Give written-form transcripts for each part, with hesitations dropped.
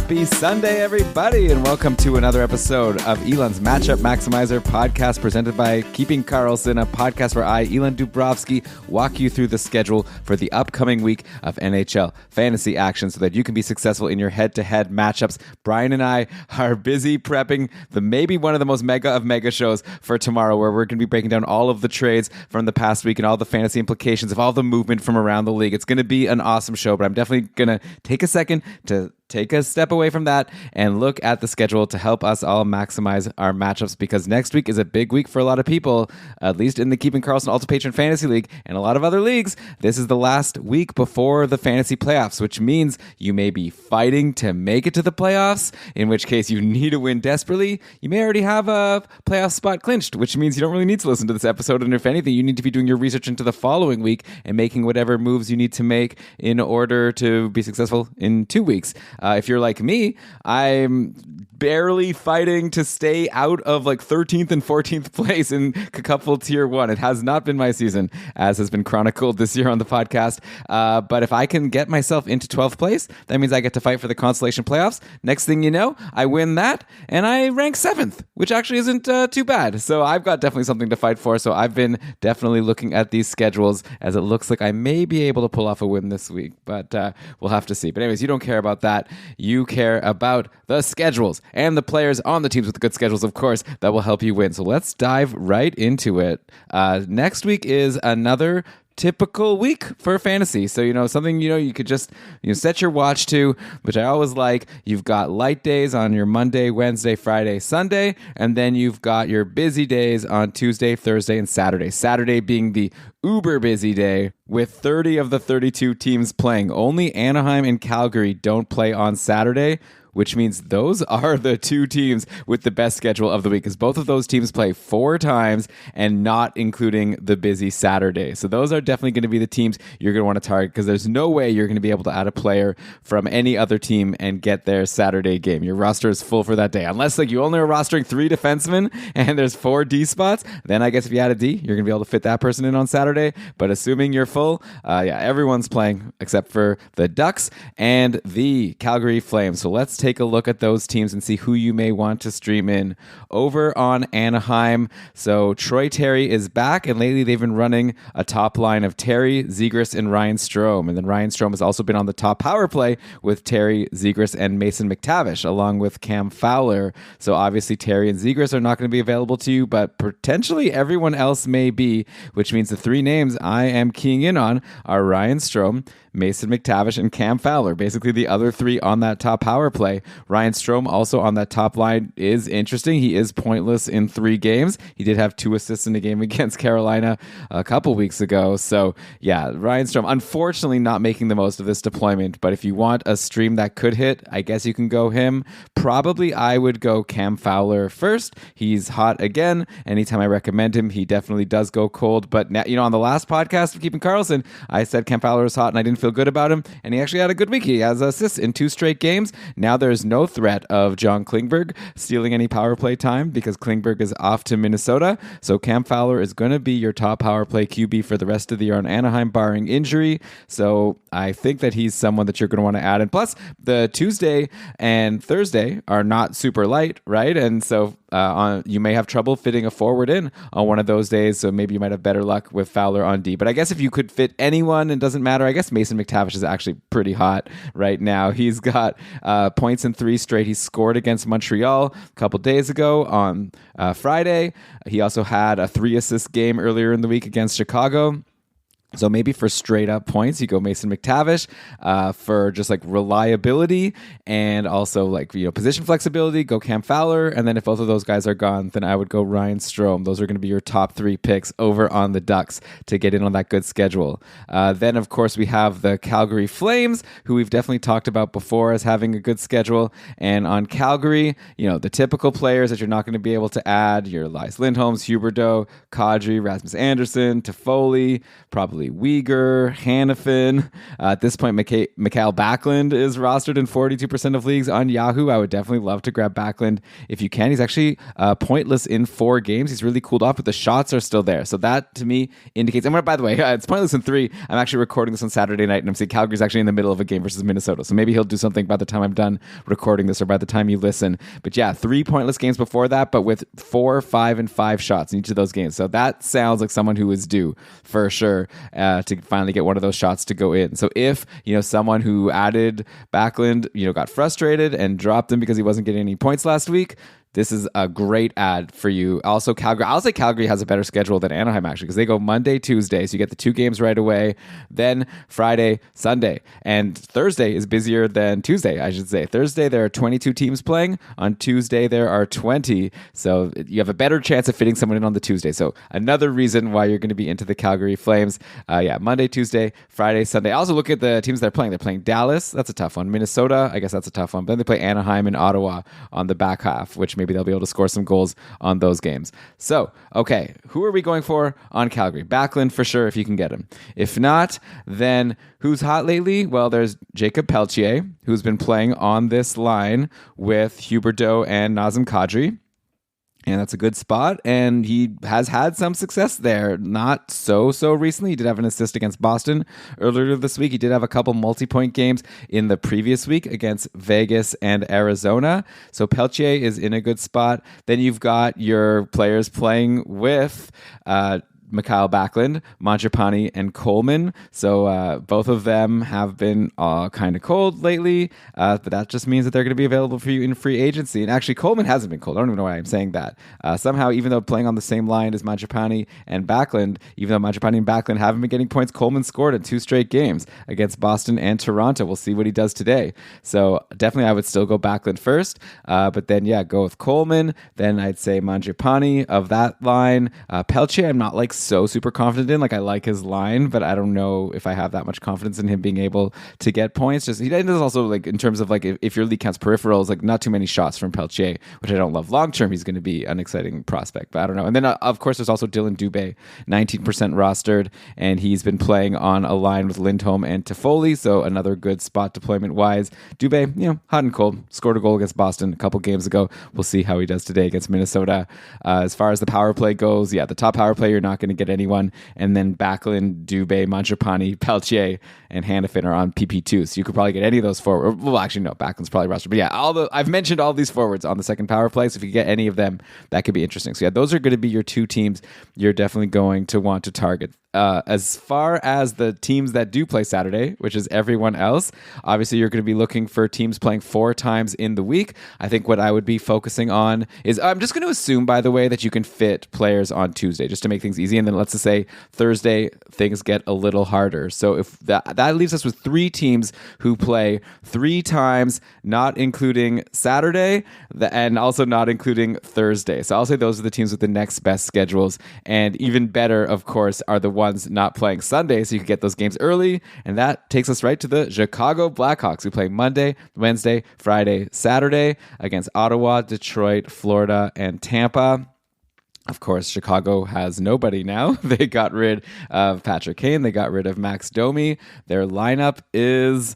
Happy Sunday, everybody, and welcome to another episode of Elan's Matchup Maximizer podcast presented by Keeping Karlsson, a podcast where I, Elan Dubrovsky, walk you through the schedule for the upcoming week of NHL fantasy action so that you can be successful in your head-to-head matchups. Brian and I are busy prepping maybe one of the most mega of mega shows for tomorrow, where we're going to be breaking down all of the trades from the past week and all the fantasy implications of all the movement from around the league. It's going to be an awesome show, but I'm definitely going to take a second to take a step away from that and look at the schedule to help us all maximize our matchups, because next week is a big week for a lot of people, at least in the Keeping Karlsson Ultra Patron Fantasy League and a lot of other leagues. This is the last week before the fantasy playoffs, which means you may be fighting to make it to the playoffs, in which case you need to win desperately. You may already have a playoff spot clinched, which means you don't really need to listen to this episode, and if anything, you need to be doing your research into the following week and making whatever moves you need to make in order to be successful in 2 weeks. If you're like me, I'm barely fighting to stay out of like 13th and 14th place in Cupful Tier 1. It has not been my season, as has been chronicled this year on the podcast. But if I can get myself into 12th place, that means I get to fight for the consolation playoffs. Next thing you know, I win that, and I rank 7th, which actually isn't too bad. So I've got definitely something to fight for. So I've been definitely looking at these schedules, as it looks like I may be able to pull off a win this week, but we'll have to see. But anyways, you don't care about that. You care about the schedules and the players on the teams with good schedules, of course, that will help you win. So let's dive right into it. Next week is another typical week for fantasy. So, something, you could just, set your watch to, which I always like. You've got light days on your Monday, Wednesday, Friday, Sunday, and then you've got your busy days on Tuesday, Thursday, and Saturday. Saturday being the uber busy day with 30 of the 32 teams playing. Only Anaheim and Calgary don't play on Saturday, which means those are the two teams with the best schedule of the week, because both of those teams play 4 times and not including the busy Saturday. So those are definitely going to be the teams you're going to want to target, because there's no way you're going to be able to add a player from any other team and get their Saturday game. Your roster is full for that day. Unless you only are rostering 3 defensemen and there's 4 D spots, then I guess if you add a D, you're going to be able to fit that person in on Saturday. But assuming you're full, everyone's playing except for the Ducks and the Calgary Flames. So let's take a look at those teams and see who you may want to stream in. Over on Anaheim, so Troy Terry is back, and lately they've been running a top line of Terry, Zegras, and Ryan Strome. And then Ryan Strome has also been on the top power play with Terry, Zegras, and Mason McTavish, along with Cam Fowler. So obviously Terry and Zegras are not going to be available to you, but potentially everyone else may be, which means the 3 names I am keying in on are Ryan Strome, Mason McTavish, and Cam Fowler, basically the other 3 on that top power play. Ryan Strome also on that top line is interesting. He is pointless in 3 games. He did have 2 assists in a game against Carolina a couple weeks ago. So yeah, Ryan Strome, unfortunately not making the most of this deployment, but if you want a stream that could hit, I guess you can go him. Probably I would go Cam Fowler first. He's hot again. Anytime I recommend him, he definitely does go cold. But now, on the last podcast of Keeping Karlsson, I said Cam Fowler was hot and I didn't feel good about him, and he actually had a good week. He has assists in 2 straight games. Now there's no threat of John Klingberg stealing any power play time, because Klingberg is off to Minnesota. So Cam Fowler is going to be your top power play QB for the rest of the year on Anaheim, barring injury. So I think that he's someone that you're going to want to add. And plus, the Tuesday and Thursday are not super light, right? And so you may have trouble fitting a forward in on one of those days, so maybe you might have better luck with Fowler on D. But I guess if you could fit anyone, it doesn't matter. I guess Mason McTavish is actually pretty hot right now. He's got points in 3 straight. He scored against Montreal a couple days ago on Friday. He also had a 3-assist game earlier in the week against Chicago. So maybe for straight up points, you go Mason McTavish. For just like reliability and also like, position flexibility, go Cam Fowler. And then if both of those guys are gone, then I would go Ryan Strome. Those are going to be your top 3 picks over on the Ducks to get in on that good schedule. Then, of course, we have the Calgary Flames, who we've definitely talked about before as having a good schedule. And on Calgary, the typical players that you're not going to be able to add, your Elias Lindholms, Huberdeau, Kadri, Rasmus Anderson, Toffoli, probably probably Uyghur, Hannafin. At this point, Mikhail Backlund is rostered in 42% of leagues on Yahoo. I would definitely love to grab Backlund if you can. He's actually pointless in 4 games. He's really cooled off, but the shots are still there. So that, to me, indicates... And by the way, it's pointless in 3. I'm actually recording this on Saturday night, and I'm seeing Calgary's actually in the middle of a game versus Minnesota. So maybe he'll do something by the time I'm done recording this or by the time you listen. But yeah, 3 pointless games before that, but with 4, 5, and 5 shots in each of those games. So that sounds like someone who is due for sure to finally get one of those shots to go in. So if, someone who added Backlund, got frustrated and dropped him because he wasn't getting any points last week, this is a great ad for you. Also, Calgary. I'll say Calgary has a better schedule than Anaheim, actually, because they go Monday, Tuesday. So you get the 2 games right away. Then Friday, Sunday. And Thursday is busier than Tuesday, I should say. Thursday, there are 22 teams playing. On Tuesday, there are 20. So you have a better chance of fitting someone in on the Tuesday. So another reason why you're going to be into the Calgary Flames. Monday, Tuesday, Friday, Sunday. I also look at the teams they're playing. They're playing Dallas. That's a tough one. Minnesota, I guess that's a tough one. But then they play Anaheim and Ottawa on the back half, which maybe they'll be able to score some goals on those games. So, okay, who are we going for on Calgary? Backlund for sure if you can get him. If not, then who's hot lately? Well, there's Jacob Pelletier, who's been playing on this line with Huberdeau and Nazem Kadri. And that's a good spot. And he has had some success there. Not so recently. He did have an assist against Boston earlier this week. He did have a couple multi-point games in the previous week against Vegas and Arizona. So Pelletier is in a good spot. Then you've got your players playing with Mikhail Backlund, Mangiapane, and Coleman. So both of them have been kind of cold lately, but that just means that they're going to be available for you in free agency. And actually, Coleman hasn't been cold. I don't even know why I'm saying that. Somehow, even though playing on the same line as Mangiapane and Backlund, even though Mangiapane and Backlund haven't been getting points, Coleman scored in 2 straight games against Boston and Toronto. We'll see what he does today. So definitely, I would still go Backlund first, but then, go with Coleman. Then I'd say Mangiapane of that line. Pelletier, I'm not so super confident in. I like his line, but I don't know if I have that much confidence in him being able to get points. Just he does also in terms of if your league counts peripherals, not too many shots from Pelletier, which I don't love. Long term, he's going to be an exciting prospect, but I don't know. And then of course there's also Dylan Dubé, 19% rostered, and he's been playing on a line with Lindholm and Toffoli, so another good spot deployment wise. Dubé, hot and cold, scored a goal against Boston a couple games ago. We'll see how he does today against Minnesota. As far as the power play goes, the top power play, you're not going to get anyone. And then Backlund, Dubé, Mangiapane, Pelletier, and Hannafin are on PP2. So you could probably get any of those forwards. Well, actually, no, Backlund's probably rostered. But I've mentioned all these forwards on the second power play. So if you get any of them, that could be interesting. So those are going to be your 2 teams you're definitely going to want to target. As far as the teams that do play Saturday, which is everyone else, obviously you're going to be looking for teams playing 4 times in the week. I think what I would be focusing on is, I'm just going to assume, by the way, that you can fit players on Tuesday just to make things easy. And then let's just say Thursday, things get a little harder. So if that leaves us with 3 teams who play 3 times, not including Saturday and also not including Thursday. So I'll say those are the teams with the next best schedules. And even better, of course, are the ones not playing Sunday, so you can get those games early. And that takes us right to the Chicago Blackhawks, who play Monday, Wednesday, Friday, Saturday against Ottawa, Detroit, Florida, and Tampa. Of course, Chicago has nobody now. They got rid of Patrick Kane. They got rid of Max Domi. Their lineup is...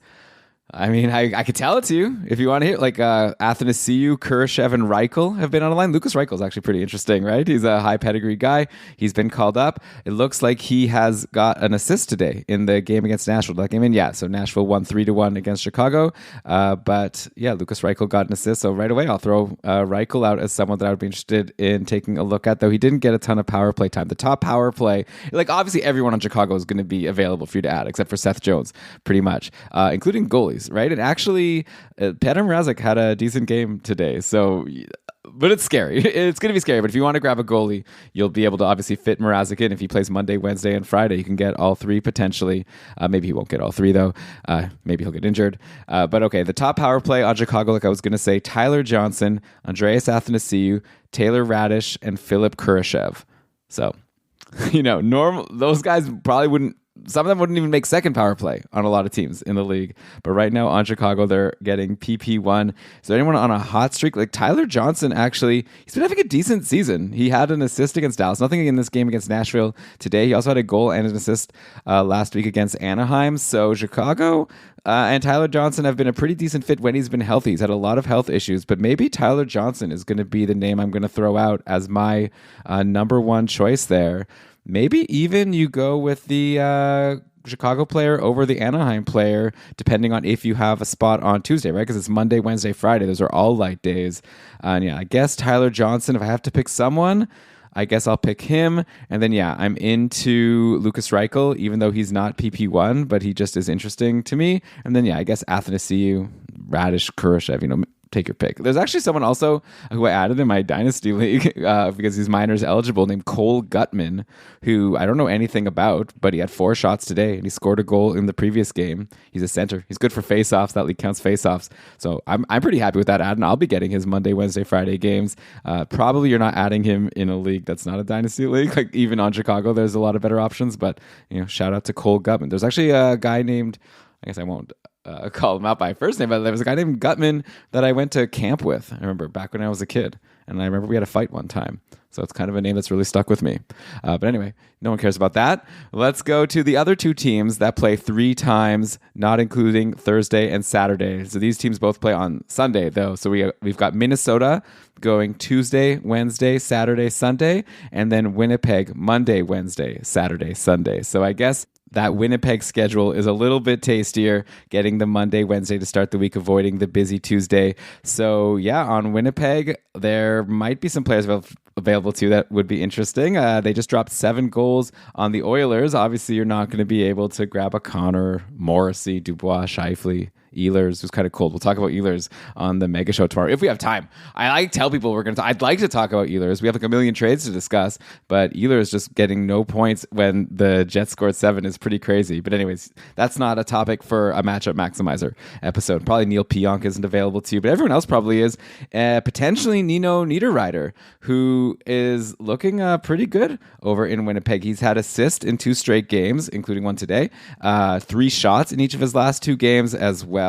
I could tell it to you if you want to hear. Athanasiou, Kurashev, and Reichel have been on the line. Lucas Reichel is actually pretty interesting, right? He's a high pedigree guy. He's been called up. It looks like he has got an assist today in the game against Nashville. That game in, so Nashville won 3-1 against Chicago. Lucas Reichel got an assist. So right away, I'll throw Reichel out as someone that I would be interested in taking a look at, though he didn't get a ton of power play time. The top power play, obviously everyone on Chicago is going to be available for you to add, except for Seth Jones, pretty much, including goalies. Right? And actually, Petr Mrazek had a decent game today. So, but it's scary. It's going to be scary. But if you want to grab a goalie, you'll be able to obviously fit Mrazek in. If he plays Monday, Wednesday, and Friday, you can get all 3 potentially. Maybe he won't get all 3, though. Maybe he'll get injured. But okay, the top power play on Chicago, like I was going to say, Tyler Johnson, Andreas Athanasiou, Taylor Radish, and Philip Kurashev. So... normal. Those guys probably wouldn't some of them wouldn't even make second power play on a lot of teams in the league. But right now on Chicago, they're getting PP1. Is there anyone on a hot streak? Like Tyler Johnson, actually, he's been having a decent season. He had an assist against Dallas. Nothing in this game against Nashville today. He also had a goal and an assist last week against Anaheim. So Chicago and Tyler Johnson have been a pretty decent fit when he's been healthy. He's had a lot of health issues, but maybe Tyler Johnson is going to be the name I'm going to throw out as my number one choice there. Maybe even you go with the Chicago player over the Anaheim player, depending on if you have a spot on Tuesday, right? Because it's Monday, Wednesday, Friday. Those are all light days. And I guess Tyler Johnson, if I have to pick someone, I guess I'll pick him. And then, I'm into Lucas Reichel, even though he's not PP1, but he just is interesting to me. And then, I guess Athanasiou, Radish, Kurashev, take your pick. There's actually someone also who I added in my Dynasty League because he's minors eligible, named Cole Gutman, who I don't know anything about, but he had 4 shots today and he scored a goal in the previous game. He's a center. He's good for faceoffs. That league counts faceoffs. So I'm pretty happy with that ad, and I'll be getting his Monday, Wednesday, Friday games. Probably you're not adding him in a league that's not a Dynasty League. Like even on Chicago, there's a lot of better options, but shout out to Cole Gutman. There's actually a guy named, I guess I won't call him out by first name, but there was a guy named Gutman that I went to camp with. I remember back when I was a kid, and I remember we had a fight one time. So it's kind of a name that's really stuck with me. But anyway, no one cares about that. Let's go to the other 2 teams that play 3 times, not including Thursday and Saturday. So these teams both play on Sunday, though. So we've got Minnesota going Tuesday, Wednesday, Saturday, Sunday, and then Winnipeg Monday, Wednesday, Saturday, Sunday. So I guess that Winnipeg schedule is a little bit tastier, getting the Monday, Wednesday to start the week, avoiding the busy Tuesday. So on Winnipeg, there might be some players available too that would be interesting. They just dropped 7 goals on the Oilers. Obviously, you're not going to be able to grab a Connor, Morrissey, Dubois, Scheifele, Ehlers, who's kind of cold. We'll talk about Ehlers on the Mega Show tomorrow if we have time. I tell people I'd like to talk about Ehlers. We have like a million trades to discuss, but Ehlers just getting no points when the Jets scored 7 is pretty crazy. But anyways, that's not a topic for a matchup maximizer episode. Probably Neil Pionk isn't available to you, but everyone else probably is. Potentially Nino Niederreiter, who is looking pretty good over in Winnipeg. He's had assists in 2 straight games, including one today. 3 shots in each of his last 2 games as well.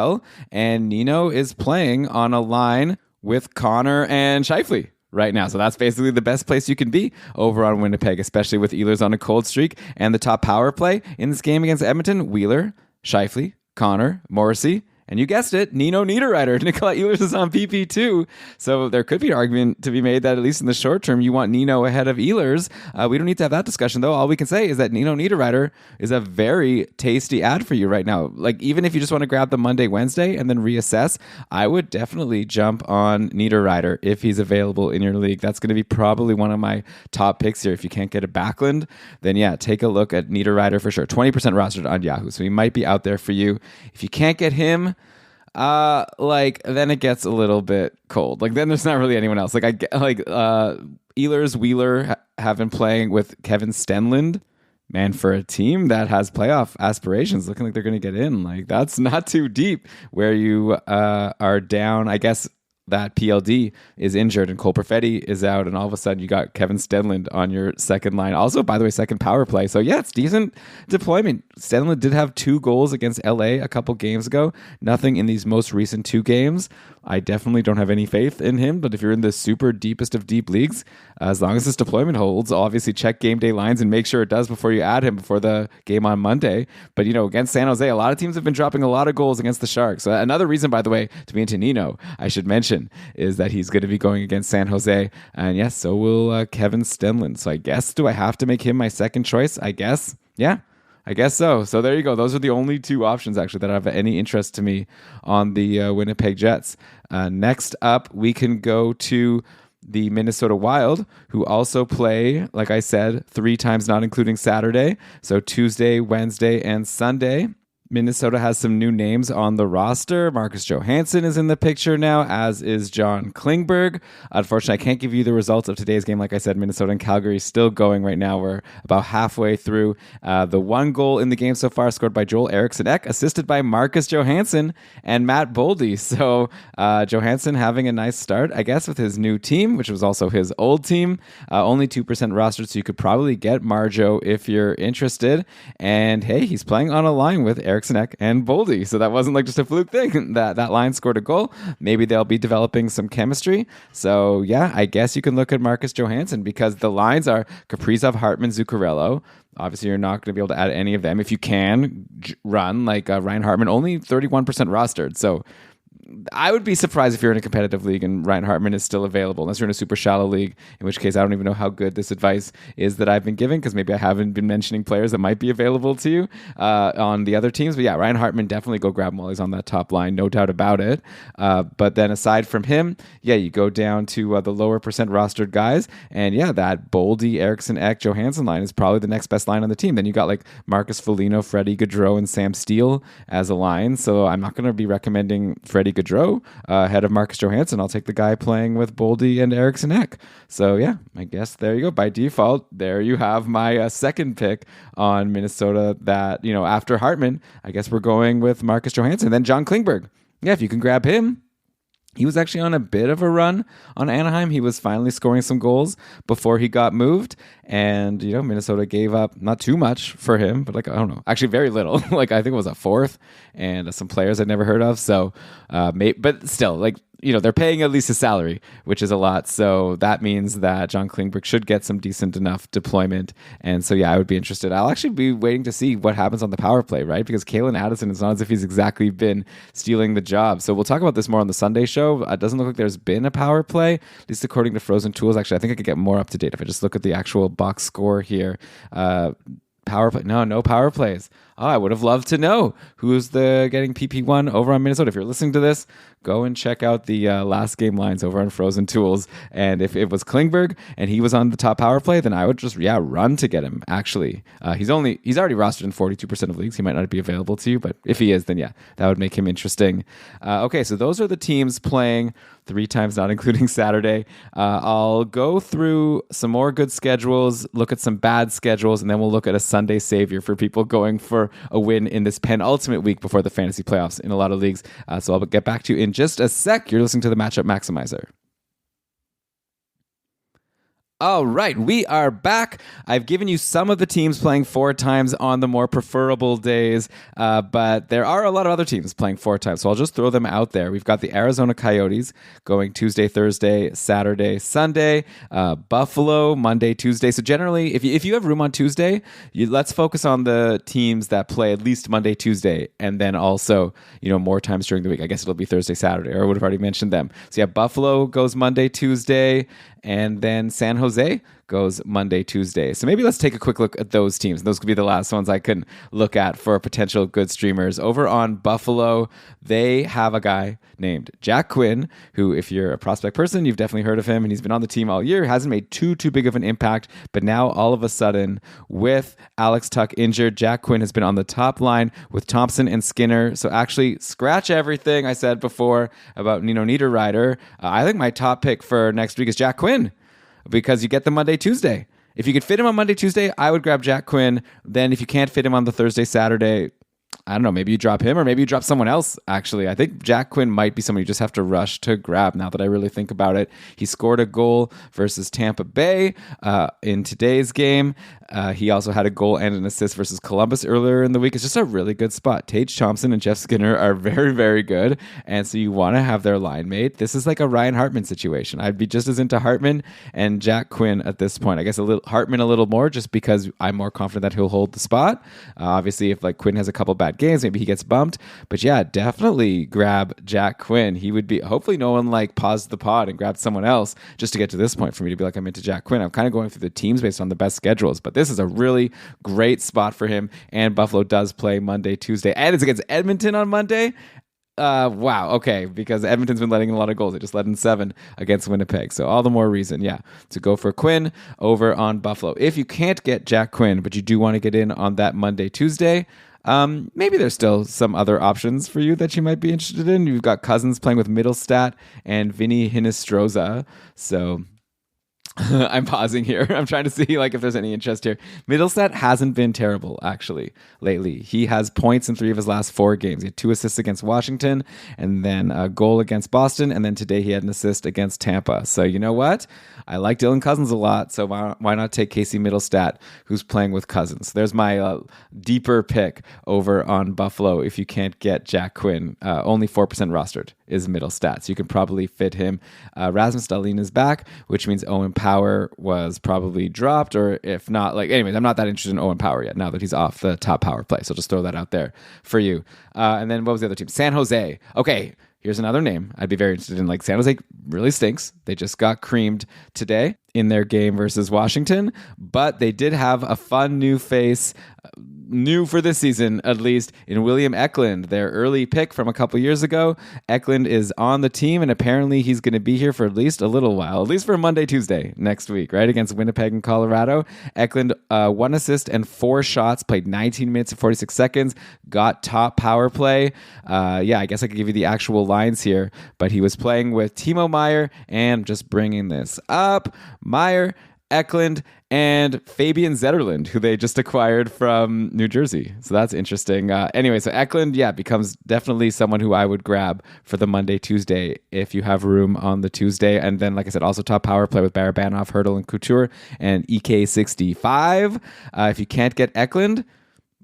And Nino is playing on a line with Connor and Scheifele right now. So that's basically the best place you can be over on Winnipeg, especially with Ehlers on a cold streak. And the top power play in this game against Edmonton, Wheeler, Scheifele, Connor, Morrissey, and you guessed it, Nino Niederreiter. Nikolai Ehlers is on PP2. So there could be an argument to be made that at least in the short term, you want Nino ahead of Ehlers. We don't need to have that discussion, though. All we can say is that Nino Niederreiter is a very tasty ad for you right now. Like, even if you just want to grab the Monday, Wednesday, and then reassess, I would definitely jump on Niederreiter if he's available in your league. That's going to be probably one of my top picks here. If you can't get a Backlund, then take a look at Niederreiter for sure. 20% rostered on Yahoo, so he might be out there for you. If you can't get him, then it gets a little bit cold. Like, then there's not really anyone else. Like, Ehlers, Wheeler have been playing with Kevin Stenlund. Man, for a team that has playoff aspirations, looking like they're going to get in, like, that's not too deep where you are down. I guess that PLD is injured and Cole Perfetti is out, and all of a sudden you got Kevin Stenlund on your second line. Also, by the way, second power play. So it's decent deployment. Stenlund did have 2 goals against LA a couple games ago. Nothing in these most recent 2 games. I definitely don't have any faith in him, but if you're in the super deepest of deep leagues, as long as this deployment holds, obviously check game day lines and make sure it does before you add him before the game on Monday. But, against San Jose, a lot of teams have been dropping a lot of goals against the Sharks. Another reason, by the way, to be into Nino, I should mention, is that he's going to be going against San Jose. And yes, so will Kevin Stenlund. So I guess, do I have to make him my second choice? I guess. Yeah. I guess so. So there you go. Those are the only 2 options, actually, that have any interest to me on the Winnipeg Jets. Next up, we can go to the Minnesota Wild, who also play, like I said, 3 times, not including Saturday. So Tuesday, Wednesday, and Sunday. Minnesota has some new names on the roster. Marcus Johansson is in the picture now, as is John Klingberg. Unfortunately, I can't give you the results of today's game. Like I said, Minnesota and Calgary still going right now. We're about halfway through. The one goal in the game so far scored by Joel Eriksson-Ek, assisted by Marcus Johansson and Matt Boldy. So Johansson having a nice start, I guess, with his new team, which was also his old team. Only 2% rostered, so you could probably get Marjo if you're interested. And hey, he's playing on a line with Eriksson-Ek and Boldy, so that wasn't like just a fluke thing. That line scored a goal. Maybe they'll be developing some chemistry. So yeah, I guess you can look at Marcus Johansson because the lines are Kaprizov, Hartman, Zuccarello. Obviously, you're not going to be able to add any of them. If you can run like Ryan Hartman, only 31% rostered. So I would be surprised if you're in a competitive league and Ryan Hartman is still available, unless you're in a super shallow league, in which case I don't even know how good this advice is that I've been giving, because maybe I haven't been mentioning players that might be available to you on the other teams. But yeah, Ryan Hartman, definitely go grab him while he's on that top line, no doubt about it. But then aside from him, yeah, you go down to the lower percent rostered guys, and yeah, that Boldy, Eriksson-Ek, Johansson line is probably the next best line on the team. Then you got like Marcus Foligno, Freddie Gaudreau, and Sam Steele as a line. So I'm not going to be recommending Freddie Gaudreau ahead of Marcus Johansson. I'll take the guy playing with Boldy and Eriksson-Ek. So yeah, I guess there you go. By default, there you have my second pick on Minnesota that, after Hartman, I guess we're going with Marcus Johansson. Then John Klingberg. Yeah, if you can grab him. He was actually on a bit of a run on Anaheim. He was finally scoring some goals before he got moved. And, Minnesota gave up not too much for him, but I don't know, actually very little. I think it was a fourth and some players I'd never heard of. So, but still, they're paying at least his salary, which is a lot. So that means that John Klingberg should get some decent enough deployment. And so, yeah, I would be interested. I'll actually be waiting to see what happens on the power play, right? Because Kalen Addison, it's not as if he's exactly been stealing the job. So we'll talk about this more on the Sunday show. It doesn't look like there's been a power play, at least according to Frozen Tools. Actually, I think I could get more up to date if I just look at the actual box score here. Power play? No power plays. Oh, I would have loved to know who's getting PP1 over on Minnesota. If you're listening to this, go and check out the last game lines over on Frozen Tools. And if it was Klingberg and he was on the top power play, then I would just run to get him. Actually, he's already rostered in 42% of leagues. He might not be available to you, but if he is, then yeah, that would make him interesting. Okay, so those are the teams playing 3 times, not including Saturday. I'll go through some more good schedules, look at some bad schedules, and then we'll look at a Sunday savior for people going for a win in this penultimate week before the fantasy playoffs in a lot of leagues. So I'll get back to you in just a sec. You're listening to the Matchup Maximizer. All right, we are back. I've given you some of the teams playing 4 times on the more preferable days, but there are a lot of other teams playing 4 times, so I'll just throw them out there. We've got the Arizona Coyotes going Tuesday, Thursday, Saturday, Sunday, Buffalo, Monday, Tuesday. So generally, if you have room on Tuesday, let's focus on the teams that play at least Monday, Tuesday, and then also, more times during the week. I guess it'll be Thursday, Saturday, or I would have already mentioned them. So yeah, Buffalo goes Monday, Tuesday, and then San Jose goes Monday, Tuesday. So maybe let's take a quick look at those teams. Those could be the last ones I can look at for potential good streamers. Over on Buffalo, they have a guy named Jack Quinn, who, if you're a prospect person, you've definitely heard of him, and he's been on the team all year. Hasn't made too big of an impact, but now all of a sudden, with Alex Tuch injured, Jack Quinn has been on the top line with Thompson and Skinner. So actually, scratch everything I said before about Niederreiter. I think my top pick for next week is Jack Quinn, because you get the Monday, Tuesday. If you could fit him on Monday, Tuesday, I would grab Jack Quinn. Then if you can't fit him on the Thursday, Saturday, I don't know, maybe you drop him or maybe you drop someone else, actually. I think Jack Quinn might be someone you just have to rush to grab now that I really think about it. He scored a goal versus Tampa Bay in today's game. He also had a goal and an assist versus Columbus earlier in the week. It's just a really good spot. Tage Thompson and Jeff Skinner are very, very good. And so you want to have their line mate. This is like a Ryan Hartman situation. I'd be just as into Hartman and Jack Quinn at this point. I guess Hartman a little more just because I'm more confident that he'll hold the spot. Obviously, if Quinn has a couple bad games, maybe he gets bumped. But yeah, definitely grab Jack Quinn. He would be, hopefully no one paused the pod and grabbed someone else just to get to this point for me to be I'm into Jack Quinn. I'm kind of going through the teams based on the best schedules, but this is a really great spot for him. And Buffalo does play Monday, Tuesday, and it's against Edmonton on Monday. Wow. Okay. Because Edmonton's been letting in a lot of goals. They just let in 7 against Winnipeg. So all the more reason, to go for Quinn over on Buffalo. If you can't get Jack Quinn, but you do want to get in on that Monday, Tuesday, Maybe there's still some other options for you that you might be interested in. You've got Cousins playing with Middlestat and Vinny Hinestroza. So I'm pausing here. I'm trying to see like if there's any interest here. Middlestat hasn't been terrible actually lately. He has points in 3 of his last 4 games. He had 2 assists against Washington and then a goal against Boston. And then today he had an assist against Tampa. So you know what? I like Dylan Cousins a lot. So why not take Casey Middlestat, who's playing with Cousins? There's my deeper pick over on Buffalo. If you can't get Jack Quinn, only 4% rostered is Middlestat. So you can probably fit him. Rasmus Dahlin is back, which means Owen Power was probably dropped, or if not, like, anyways, I'm not that interested in Owen Power yet now that he's off the top power play. So just throw that out there for you. And then what was the other team? San Jose. Okay, here's another name I'd be very interested in. Like, San Jose really stinks. They just got creamed today in their game versus Washington, but they did have a fun new face, new for this season at least, in William Eklund, their early pick from a couple years ago. Eklund is on the team, and apparently he's going to be here for at least a little while, at least for Monday, Tuesday next week, right, against Winnipeg and Colorado. Eklund, 1 assist and 4 shots, played 19 minutes and 46 seconds, got top power play. I guess I could give you the actual lines here, but he was playing with Timo Meier, and just bringing this up, Meier, Eklund, and Fabian Zetterlund, who they just acquired from New Jersey. So that's interesting. Anyway, so Eklund, becomes definitely someone who I would grab for the Monday, Tuesday, if you have room on the Tuesday. And then, like I said, also top power play with Barabanov, Hurdle, and Couture, and EK65. If you can't get Eklund,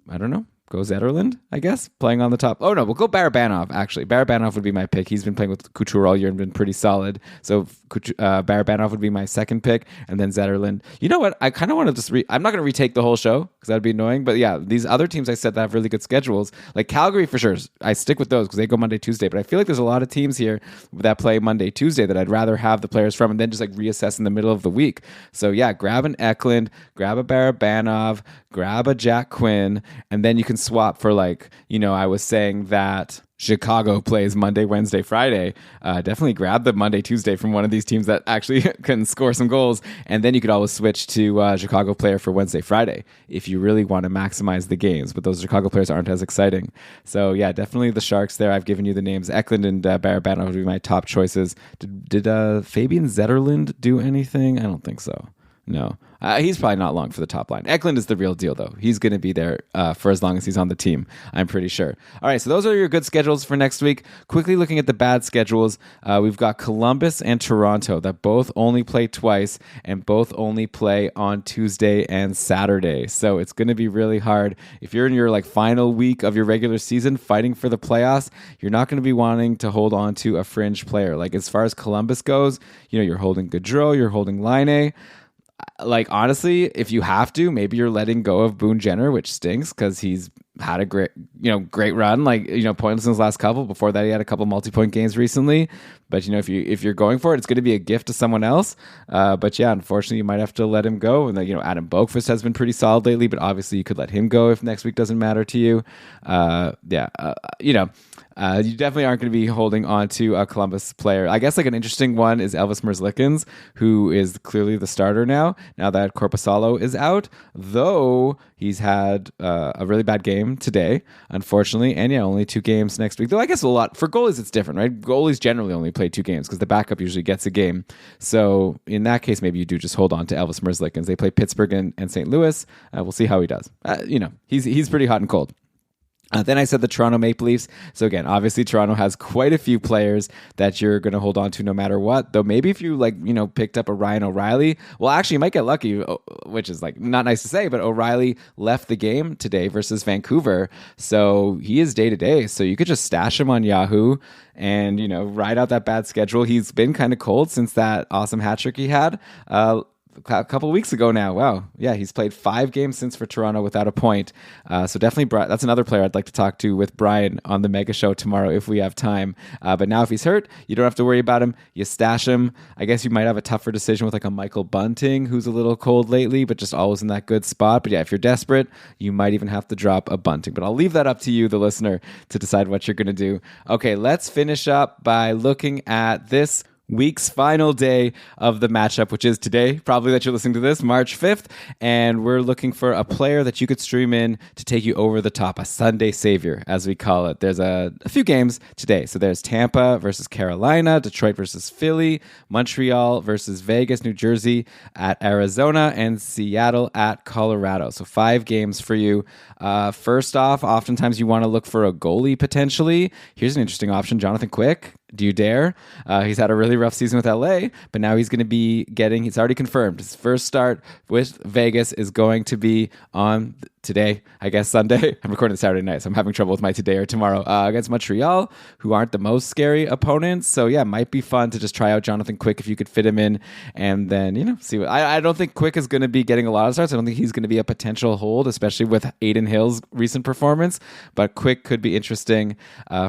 I don't know. Go Zetterlund, I guess, playing on the top. Oh, no, we'll go Barabanov, actually. Barabanov would be my pick. He's been playing with Couture all year and been pretty solid. So Barabanov would be my second pick, and then Zetterlund. You know what? I kind of want to just I'm not going to retake the whole show because that would be annoying. But yeah, these other teams I said that have really good schedules, like Calgary for sure. I stick with those because they go Monday, Tuesday. But I feel like there's a lot of teams here that play Monday, Tuesday that I'd rather have the players from and then just like reassess in the middle of the week. So yeah, grab an Eklund, grab a Barabanov, grab a Jack Quinn, and then you can swap for, like, I was saying that Chicago plays Monday, Wednesday, Friday. Definitely grab the Monday, Tuesday from one of these teams that actually can score some goals. And then you could always switch to Chicago player for Wednesday, Friday if you really want to maximize the games. But those Chicago players aren't as exciting. So yeah, definitely the Sharks there. I've given you the names. Eklund and Barabanov would be my top choices. Did Fabian Zetterlund do anything? I don't think so. No. He's probably not long for the top line. Eklund is the real deal, though. He's going to be there for as long as he's on the team, I'm pretty sure. All right, so those are your good schedules for next week. Quickly looking at the bad schedules, we've got Columbus and Toronto that both only play twice and both only play on Tuesday and Saturday. So it's going to be really hard. If you're in your final week of your regular season fighting for the playoffs, you're not going to be wanting to hold on to a fringe player. Like, as far as Columbus goes, you're holding Gaudreau, you're holding Laine. Like, honestly, if you have to, maybe you're letting go of Boone Jenner, which stinks because he's had a great run. Pointless in his last couple. Before that, he had a couple multi-point games recently. But if you're going for it, it's going to be a gift to someone else. But yeah, unfortunately, you might have to let him go. And Adam Boqvist has been pretty solid lately, but obviously you could let him go if next week doesn't matter to you. You definitely aren't going to be holding on to a Columbus player. I guess an interesting one is Elvis Merzlikins, who is clearly the starter now that Korpisalo is out, though he's had a really bad game today, unfortunately, and only 2 games next week. Though I guess a lot for goalies, it's different, right? Goalies generally only play 2 games because the backup usually gets a game. So in that case, maybe you do just hold on to Elvis Merzlikins. They play Pittsburgh and St. Louis. We'll see how he does. He's pretty hot and cold. Then I said the Toronto Maple Leafs. So again, obviously Toronto has quite a few players that you're going to hold on to no matter what. Though maybe if you picked up a Ryan O'Reilly, well, actually you might get lucky, which is not nice to say, but O'Reilly left the game today versus Vancouver. So he is day to day. So you could just stash him on Yahoo and, ride out that bad schedule. He's been kind of cold since that awesome hat trick he had. A couple of weeks ago now. Wow. Yeah, he's played 5 games since for Toronto without a point. So definitely, that's another player I'd like to talk to with Brian on the Mega Show tomorrow if we have time. But now if he's hurt, you don't have to worry about him. You stash him. I guess you might have a tougher decision with a Michael Bunting, who's a little cold lately, but just always in that good spot. But yeah, if you're desperate, you might even have to drop a Bunting. But I'll leave that up to you, the listener, to decide what you're going to do. Okay, let's finish up by looking at this week's final day of the matchup, which is today, probably that you're listening to this, March 5th. And we're looking for a player that you could stream in to take you over the top, a Sunday savior, as we call it. There's a few games today. So there's Tampa versus Carolina, Detroit versus Philly, Montreal versus Vegas, New Jersey at Arizona, and Seattle at Colorado. So 5 games for you. First off, oftentimes you want to look for a goalie potentially. Here's an interesting option, Jonathan Quick. Do you dare? He's had a really rough season with LA, but now he's going to be he's already confirmed. His first start with Vegas is going to be on today, I guess Sunday. I'm recording Saturday night, so I'm having trouble with my today or tomorrow against Montreal, who aren't the most scary opponents. So yeah, it might be fun to just try out Jonathan Quick if you could fit him in, and then see what. I don't think Quick is going to be getting a lot of starts. I don't think he's going to be a potential hold, especially with Aiden Hill's recent performance. But Quick could be interesting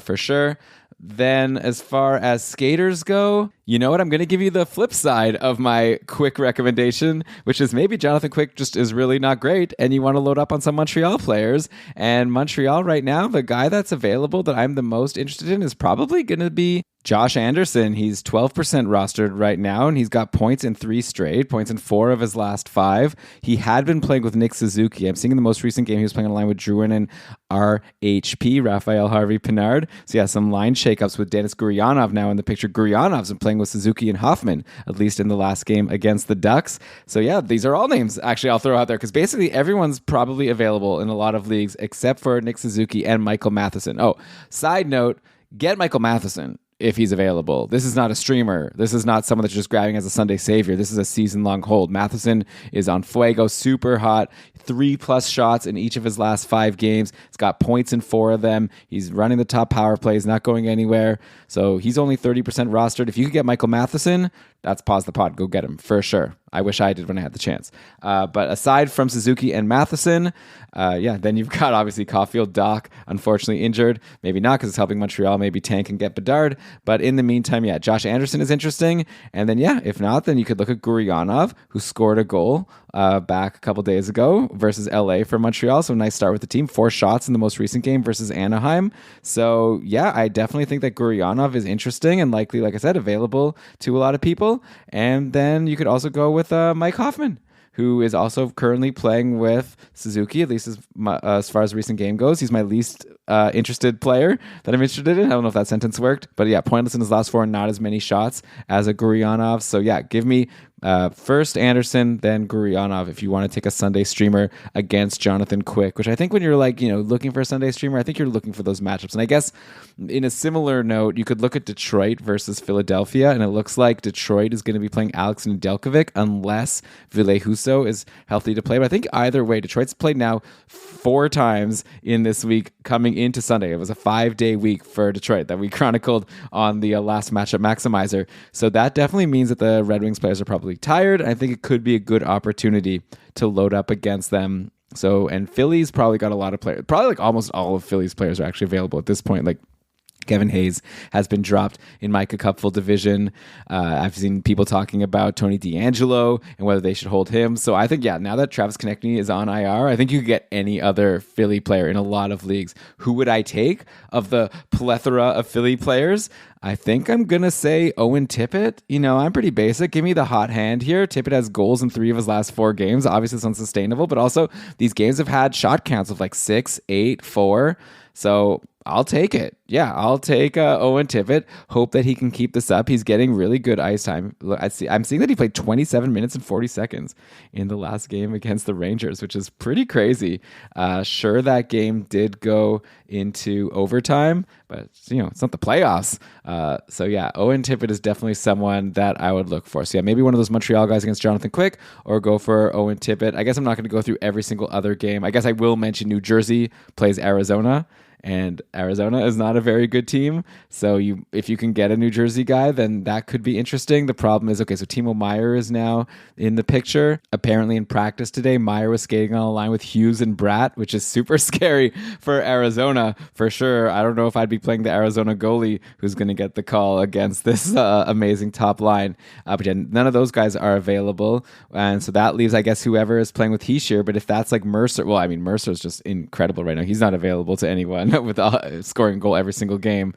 for sure. Then as far as skaters go, you know what? I'm going to give you the flip side of my Quick recommendation, which is maybe Jonathan Quick just is really not great and you want to load up on some Montreal players. And Montreal right now, the guy that's available that I'm the most interested in is probably going to be Josh Anderson. He's 12% rostered right now, and he's got points in 3 straight, points in 4 of his last 5. He had been playing with Nick Suzuki. I'm seeing in the most recent game he was playing on the line with Druin and RHP, Raphael Harvey Pinard. So yeah, some line shakeups with Denis Guryanov now in the picture. Guryanov's been playing with Suzuki and Hoffman, at least in the last game against the Ducks. So yeah, these are all names actually I'll throw out there because basically everyone's probably available in a lot of leagues except for Nick Suzuki and Michael Matheson. Oh, side note, get Michael Matheson if he's available. This is not a streamer. This is not someone that's just grabbing as a Sunday savior. This is a season-long hold. Matheson is on fuego, super hot, 3+ shots in each of his last 5 games. He's got points in 4 of them. He's running the top power plays, not going anywhere. So he's only 30% rostered. If you could get Michael Matheson, that's pause the pod. Go get him for sure. I wish I did when I had the chance. But aside from Suzuki and Matheson, then you've got obviously Caulfield, Doc, unfortunately injured. Maybe not because it's helping Montreal. Maybe Tank and get Bedard. But in the meantime, yeah, Josh Anderson is interesting. And then, yeah, if not, then you could look at Guryanov, who scored a goal back a couple days ago versus LA for Montreal. So a nice start with the team. 4 shots in the most recent game versus Anaheim. So, yeah, I definitely think that Guryanov is interesting and likely, like I said, available to a lot of people. And then you could also go with Mike Hoffman, who is also currently playing with Suzuki, at least as far as recent game goes. He's my least interested player that I'm interested in. I don't know if that sentence worked, but yeah, pointless in his last 4 and not as many shots as a Guryanov. So yeah, give me first Anderson, then Guryanov if you want to take a Sunday streamer against Jonathan Quick, which I think when you're looking for a Sunday streamer, I think you're looking for those matchups. And I guess in a similar note, you could look at Detroit versus Philadelphia, and it looks like Detroit is going to be playing Alex Nedeljkovic unless Ville Husso is healthy to play. But I think either way, Detroit's played now 4 times in this week coming into Sunday. It was a 5-day week for Detroit that we chronicled on the last matchup maximizer. So that definitely means that the Red Wings players are probably tired. I think it could be a good opportunity to load up against them. So, and Philly's probably got a lot of players. Probably like almost all of Philly's players are actually available at this point. Like Kevin Hayes has been dropped in my cupful division. I've seen people talking about Tony DeAngelo and whether they should hold him. So I think, yeah, now that Travis Konechny is on IR, I think you could get any other Philly player in a lot of leagues. Who would I take of the plethora of Philly players? I think I'm going to say Owen Tippett. I'm pretty basic. Give me the hot hand here. Tippett has goals in 3 of his last 4 games. Obviously, it's unsustainable, but also these games have had shot counts of like 6, 8, 4. So I'll take it. Yeah, I'll take Owen Tippett. Hope that he can keep this up. He's getting really good ice time. I'm seeing that he played 27 minutes and 40 seconds in the last game against the Rangers, which is pretty crazy. Sure, that game did go into overtime, but it's not the playoffs. So yeah, Owen Tippett is definitely someone that I would look for. So yeah, maybe one of those Montreal guys against Jonathan Quick, or go for Owen Tippett. I guess I'm not going to go through every single other game. I guess I will mention New Jersey plays Arizona. And Arizona is not a very good team. So if you can get a New Jersey guy, then that could be interesting. The problem is, so Timo Meier is now in the picture. Apparently in practice today, Meier was skating on a line with Hughes and Bratt, which is super scary for Arizona for sure. I don't know if I'd be playing the Arizona goalie who's going to get the call against this amazing top line. But yeah, none of those guys are available. And so that leaves, I guess, whoever is playing with Heishier. But if that's like Mercer, Mercer is just incredible right now. He's not available to anyone. Elan with scoring a goal every single game.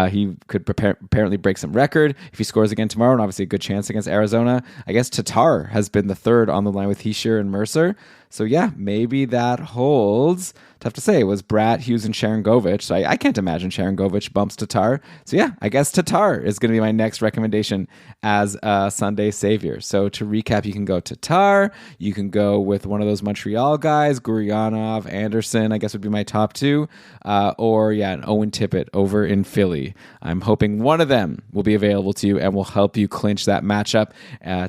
He could apparently break some record if he scores again tomorrow, and obviously a good chance against Arizona. I guess Tatar has been the third on the line with Hischier and Mercer. So yeah, maybe that holds. Tough to say. It was Bratt, Hughes, and Sharangovich. So I can't imagine Sharangovich bumps Tatar. So yeah, I guess Tatar is going to be my next recommendation as a Sunday savior. So to recap, you can go Tatar. You can go with one of those Montreal guys, Guryanov, Anderson, I guess would be my top two. Or an Owen Tippett over in Philly. I'm hoping one of them will be available to you and will help you clinch that matchup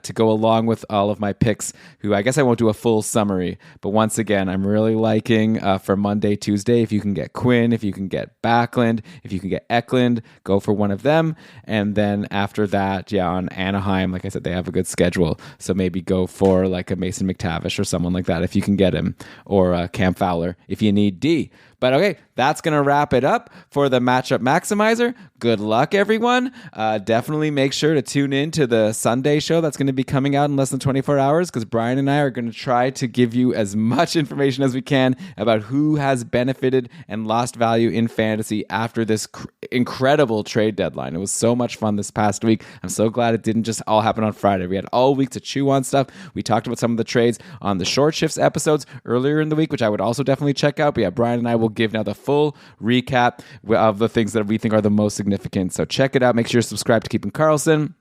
to go along with all of my picks, who I guess I won't do a full summary. But once again, I'm really liking for Monday, Tuesday, if you can get Quinn, if you can get Backlund, if you can get Eklund, go for one of them. And then after that, on Anaheim, like I said, they have a good schedule. So maybe go for like a Mason McTavish or someone like that if you can get him, or Cam Fowler if you need D. But okay, that's going to wrap it up for the Matchup Maximizer. Good luck, everyone. Definitely make sure to tune in to the Sunday show that's going to be coming out in less than 24 hours, because Brian and I are going to try to give you as much information as we can about who has benefited and lost value in fantasy after this incredible trade deadline. It was so much fun this past week. I'm so glad it didn't just all happen on Friday. We had all week to chew on stuff. We talked about some of the trades on the Short Shifts episodes earlier in the week, which I would also definitely check out. But yeah, Brian and I will give now the full recap of the things that we think are the most significant. So check it out. Make sure you're subscribed to Keeping Karlsson.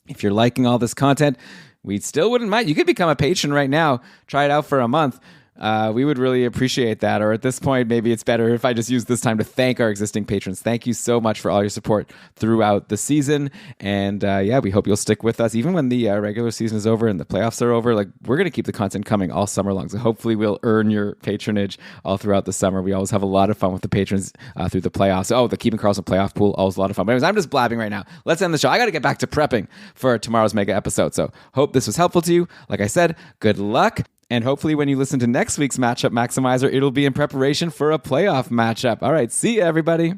If you're liking all this content, we still wouldn't mind. You could become a patron right now. Try it out for a month. We would really appreciate that. Or at this point, maybe it's better if I just use this time to thank our existing patrons. Thank you so much for all your support throughout the season. And we hope you'll stick with us even when the regular season is over and the playoffs are over. Like, we're going to keep the content coming all summer long. So hopefully we'll earn your patronage all throughout the summer. We always have a lot of fun with the patrons through the playoffs. Oh, the Keeping Karlsson playoff pool, always a lot of fun. But anyways, I'm just blabbing right now. Let's end the show. I got to get back to prepping for tomorrow's mega episode. So hope this was helpful to you. Like I said, good luck. And hopefully when you listen to next week's Matchup Maximizer, it'll be in preparation for a playoff matchup. All right, see you, everybody.